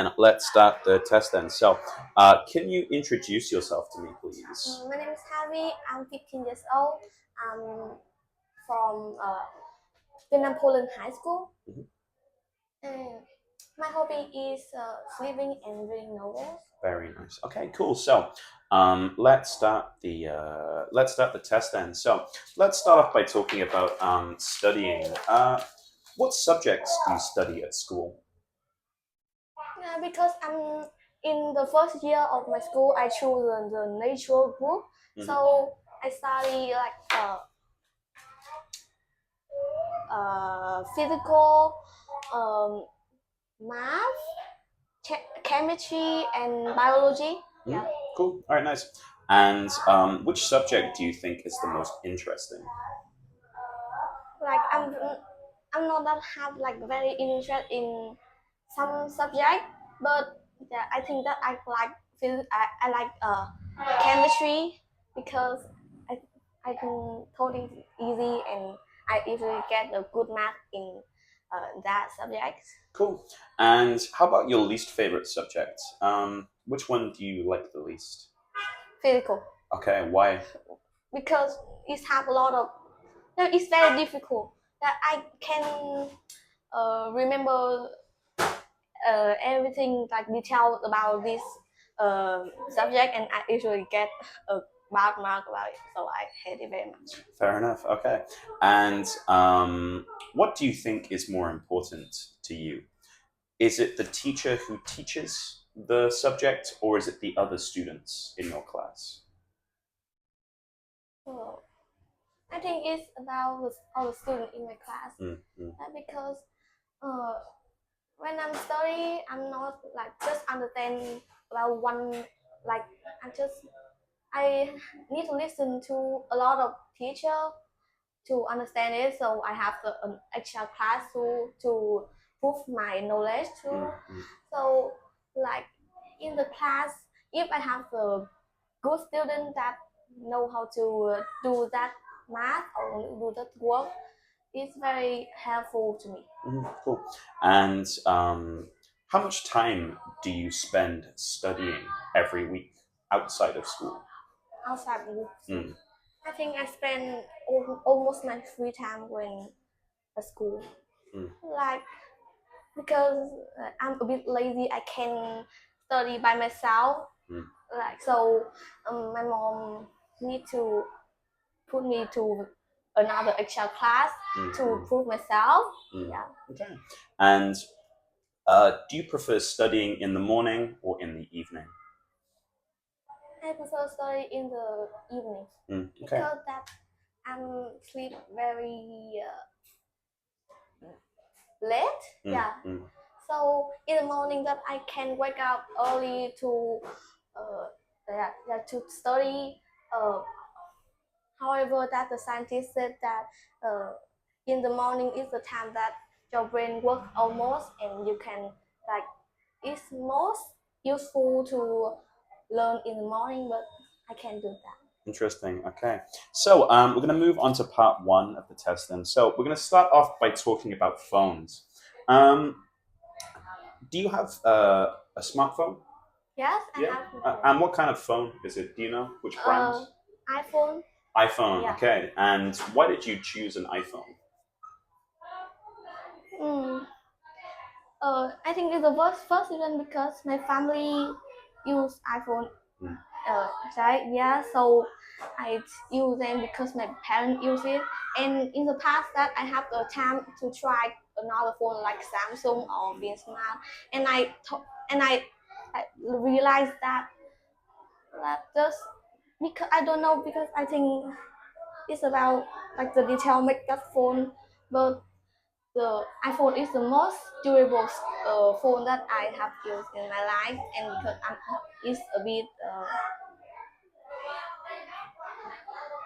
And let's start the test then. So, can you introduce yourself to me, please? My name is Harvey. I'm 15 years old. I'm from Vietnam Poland High School. Mhm. And my hobby is sleeping and reading novels. Very nice. Okay, cool. So, let's start the test then. So, let's start off by talking about studying. What subjects do you study at school? Because I'm in the first year of my school, I chose the natural group. Mhm. So I study like physical, um, math, chemistry, and biology. Mhm. Yeah. Cool. All right, nice. And which subject do you think is the most interesting? Like I'm not that have like very interest in some subject, but yeah, I think that I like chemistry because I I can totally easy and I easily get a good mark in that subject. Cool. And how about your least favorite subject? Which one do you like the least? Physical Okay, why? because it have a lot of no, it's very difficult that I can remember everything like detailed about this subject, and I usually get a bad mark about it, so I hate it very much. Fair enough. Okay. And what do you think is more important to you? Is it the teacher who teaches the subject, or is it the other students in your class? So I think it's about all the students in my class Mm, mm, because uh, when I'm studying, I'm not like just understand about one like I need to listen to a lot of teacher to understand it. So I have an extra class to prove my knowledge too. mm, mm. So like in the class, if I have a good student that know how to do that math or do that work, it's very helpful to me. Cool. And how much time do you spend studying every week outside of school? Outside the school, Mm, I think I spend almost my free time when at school. mm, Like because I'm a bit lazy, I can study by myself. mm, Like so, my mom need to put me to another extra class mm, to mm, prove myself. mm. Yeah, Okay. And do you prefer studying in the morning or in the evening? I prefer study in the evening Okay. because that I'm sleep very late. Mm, Yeah, mm, so in the morning that I can wake up early to uh, to study. Uh, However, that the scientists said that uh, in the morning is the time that your brain works almost, and you can like it's most useful to learn in the morning, but I can't do that. interesting. Okay. So we're going to move on to part one of the test then. So we're going to start off by talking about phones. Um, do you have a smartphone? Yes, I Yeah. have my And phone. what kind of phone is it? Do you know which brand? iPhone. iPhone. Yeah. Okay. And why did you choose an iPhone? Mm. I think it's the first reason because my family use iPhone. Mm, Right? Yeah. So I use them because my parents use it, and in the past that I have the time to try another phone like Samsung or Being Smart, and I realized that just because I don't know because I think it's about like the detail make that phone, but the iPhone is the most durable phone that I have used in my life, and because it's a bit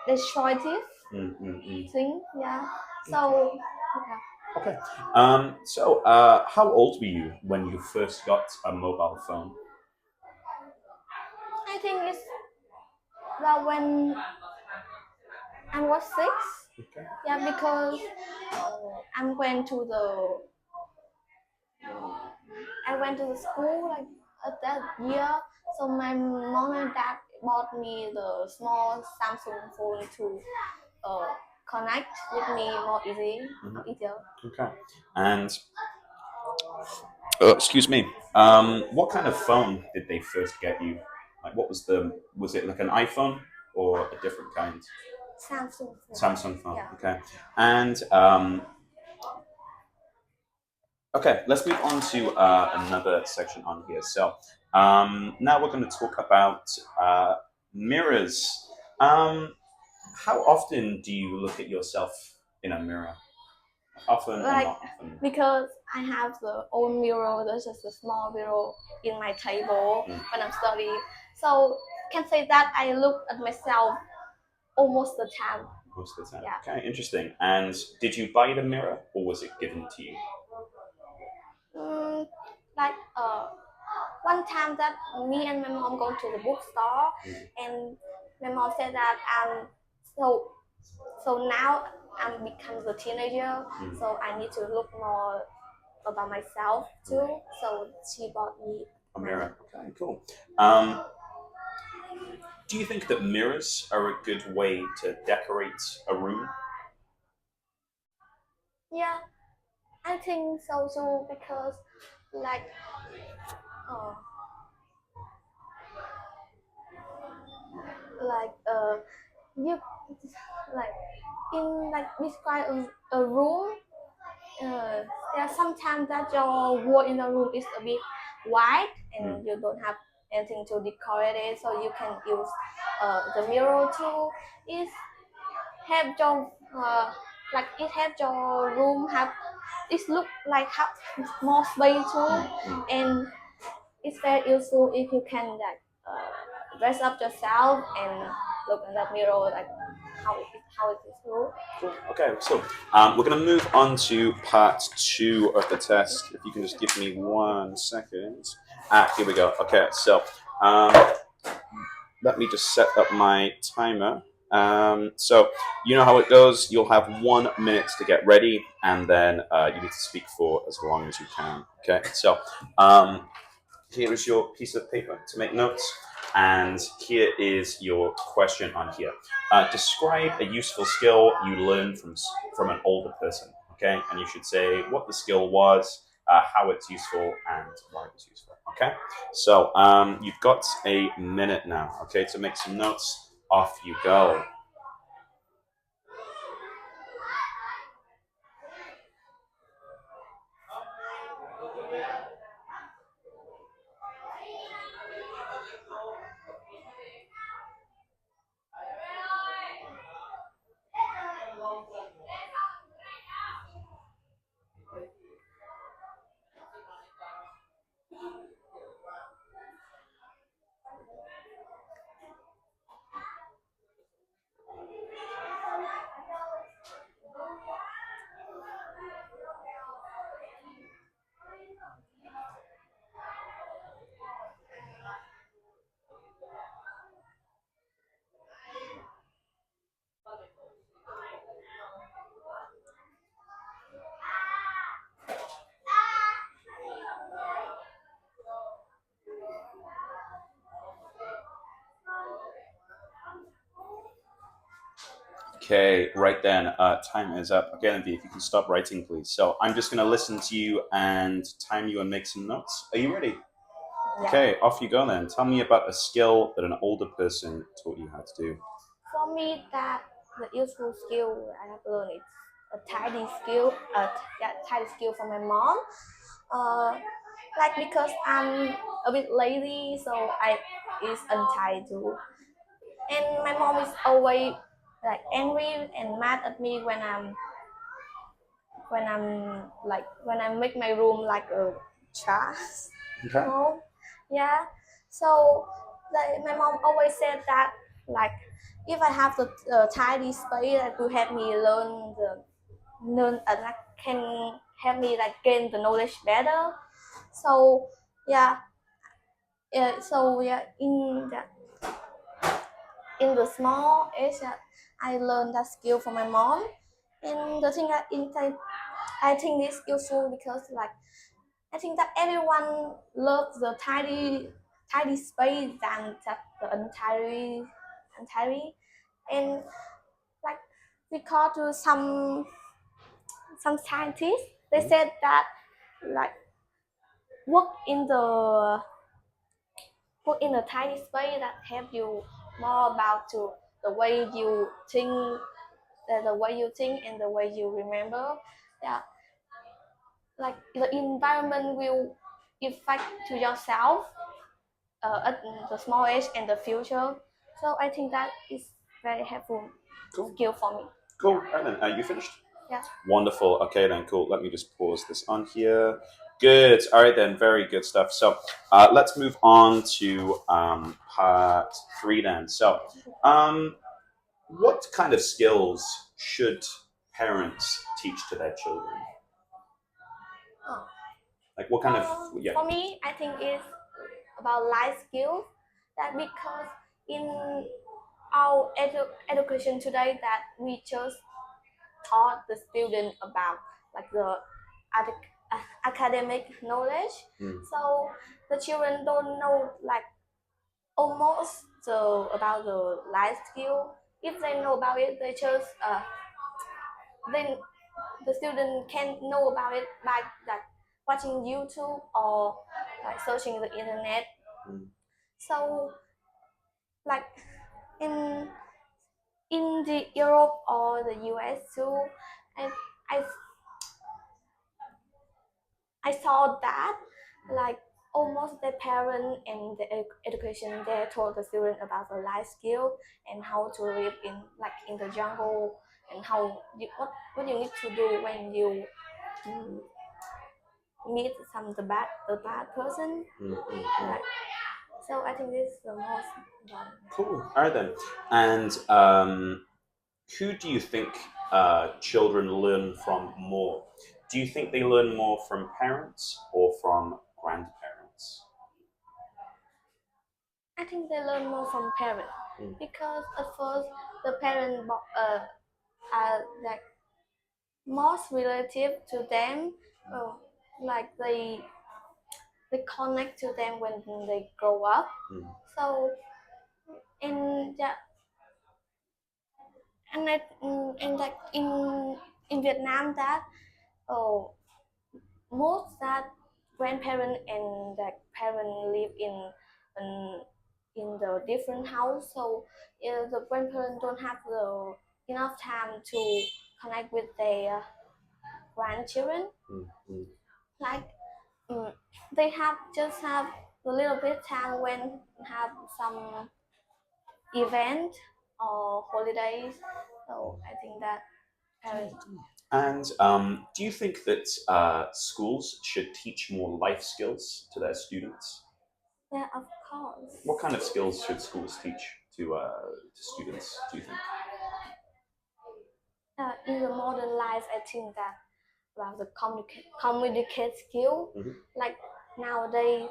destructive mm, mm, mm. thing. Yeah. So yeah. Okay. So how old were you when you first got a mobile phone? I think it's about when I was 6. Okay. Yeah, because I'm going to the I went to the school like that year. So my mom and dad bought me the small Samsung phone to uh, connect with me more easier. Okay. And excuse me. What kind of phone did they first get you? Like, what was the? Was it like an iPhone or a different kind? Samsung phone. Samsung phone. Yeah. Okay. And okay, let's move on to another section on here. So now we're going to talk about mirrors. How often do you look at yourself in a mirror? Often or Like not often? because I have the own mirror, there's just a small mirror in my table when I'm studying. So can say that I look at myself almost the time. Most of the time. Yeah. Okay, interesting. And did you buy the mirror or was it given to you? Mm, like one time that me and my mom go to the bookstore and my mom said that so so now I'm become the teenager, so I need to look more about myself too. So she bought me A mirror. Okay, cool. Um, do you think that mirrors are a good way to decorate a room? yeah, I think so too because like uh like you like in like describe a room. There are sometimes that your wall in the room is a bit white and you don't have anything to decorate it, so you can use the mirror to it help your like it help your room have it look like have more space too, and it's very useful if you can like dress up yourself and look in that mirror like how it is look. Cool. Okay, so we're going to move on to part two of the test. If you can just give me 1 second. Here we go. Okay, so um, let me just set up my timer. So you know how it goes. You'll have 1 minute to get ready, and then you need to speak for as long as you can. Okay. So here is your piece of paper to make notes, and here is your question on here. Describe a useful skill you learned from an older person. Okay, and you should say what the skill was, how it's useful, and why it's useful. Okay, so you've got a minute now. Okay, to make some notes. Off you go. Okay, right then, time is up. Again, if you can stop writing, please. So I'm just going to listen to you and time you and make some notes. Are you ready? Yeah. Okay, off you go then. Tell me about a skill that an older person taught you how to do. For me, that the useful skill I have learned is a tidy skill. Yeah, tidy skill from my mom. Uh, like because I'm a bit lazy, so I is untidy too. And my mom is always like angry and mad at me when I make my room like a trash. Okay. Yeah. So like my mom always said that like if I have the tidy space that will help me learn like can help me like gain the knowledge better. So yeah, in the small age that I learned that skill from my mom, and the thing I think it's useful because like I think that everyone loves the tiny space than just the entirely and like because to some scientists they Mhm. said that like work in the work in a tiny space that help you more about to the way you think the way you think and the way you remember. Yeah, like the environment will affect to yourself at the small age and the future. So I think that is very helpful Cool. skill for me. Cool. All right then. You finished? Yeah. Wonderful. Okay then. Cool. Let me just pause this on here. Good. All right then. Very good stuff. So let's move on to part three then. So what kind of skills should parents teach to their children? Oh. Like what kind of yeah. For me, I think it's about life skills. That because in our education today, that we just taught the student about like the academic knowledge. Mm. So the children don't know like almost about the life skill. If they know about it, they just then the student can know about it by like watching YouTube or like searching the internet. Mm. So like in the Europe or the US too, I I I saw that like almost the parent and the education they told the student about the life skill and how to live in like in the jungle and what you need to do when you mm, meet the bad person. Mm, mm, mm. Like, so I think this is the most important. Cool. All right then. And who do you think children learn from more? Do you think they learn more from parents or from grandparents? I think they learn more from parents Mm. because at first the parents are like most relative to them, uh, like they connect to them when they grow up. Mm. So and yeah, and like in Vietnam that oh most that grandparent and that parent live in in the different house. So the grandparents don't have the enough time to connect with their grandchildren. Mm. Mm. Like mm, they have just have a little bit time when have some event or holidays. So I think that parents, And do you think that schools should teach more life skills to their students? yeah, of course. What kind of skills should schools teach to students, do you think? In the modern life, I think that about the communicate skill. Mm-hmm. Like nowadays,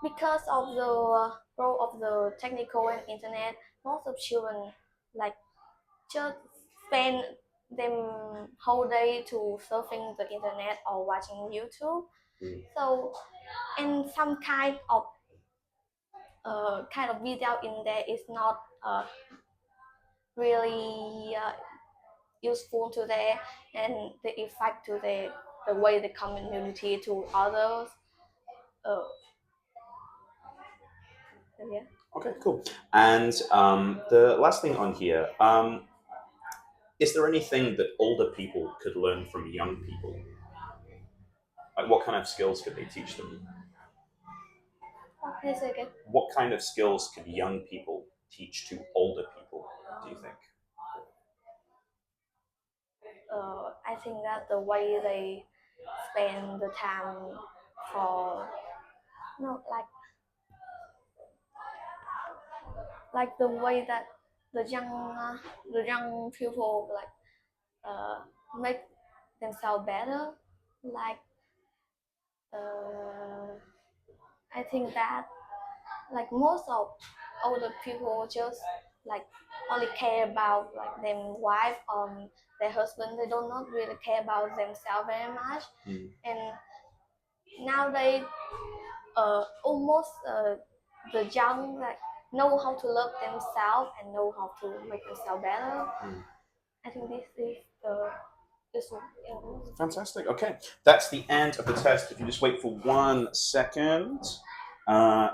because of the role of the technical and internet, most of children like just spend them whole day to surfing the internet or watching YouTube. Mm. So, and some kind of video in there is not really useful to them and the effect to the way the community to others. Uh, yeah. Okay, cool. And the last thing on here, is there anything that older people could learn from young people? Like, what kind of skills could they teach them? Okay, second. What kind of skills could young people teach to older people, do you think? I think that the way they spend the time for no like the way that the young the young people like uh, make themselves better. Like uh, I think that like most of older people just like only care about like their wife or their husband. They do not really care about themselves very much, Mm. and nowadays almost the young like know how to love themselves and know how to make themselves better. Mm. I think this is the this one. Fantastic. Okay, that's the end of the test. If you just wait for 1 second. Uh,